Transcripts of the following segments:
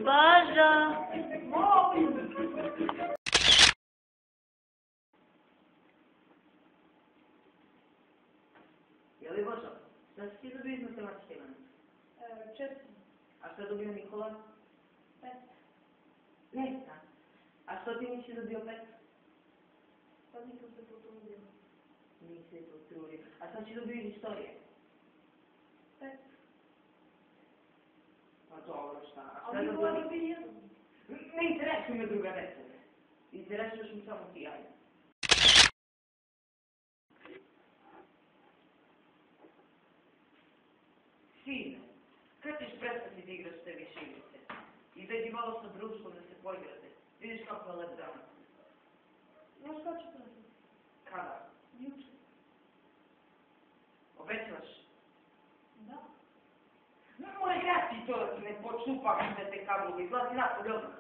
Božo! Je li Božo? Šta si ti dobio iz matematike danas? 4. A šta je dobio Nikola? 5. Ne. A što ti nisi dobio 5? Pa nisam se potrudio. Nisi se potrudio. A šta si dobio iz istorije? 5. Pa dobro, šta? A A šta je Nikola dobio? dobio 1. Ne interesuju me druga deca. Interesuješ mi samo ti jaja. Sine, kad ćeš prestati da igraš te više igrice? Izađi malo sa društvom da se poigrate. Vidiš kako je lep dan. Znaš kada ću prestati? Kada? Juče. Obećaš? Da. Nemoj ja ti to da ti ne počupam sve te kablovi. Izlazi napolje odmah.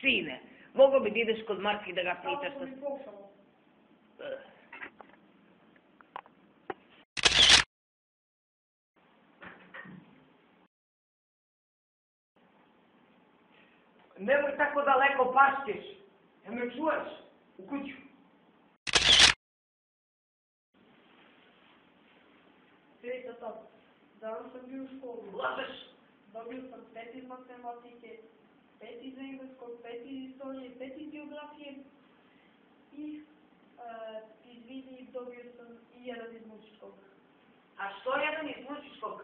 Sine, mogo bi da ideš kod Marka i da ga pitaš Kako mi pokušalo? Nemoj tako daleko pašćeš. Ja me čuješ? U kuću. Sreća tad. Danas sam bio u školu. Lažeš. Dobio sam 5 iz matematike, 5 iz engleskog, 5 iz istorije, 5 iz geografije i izvini, dobio sam i 1 iz muzičkog. A što jedan iz muzičkog?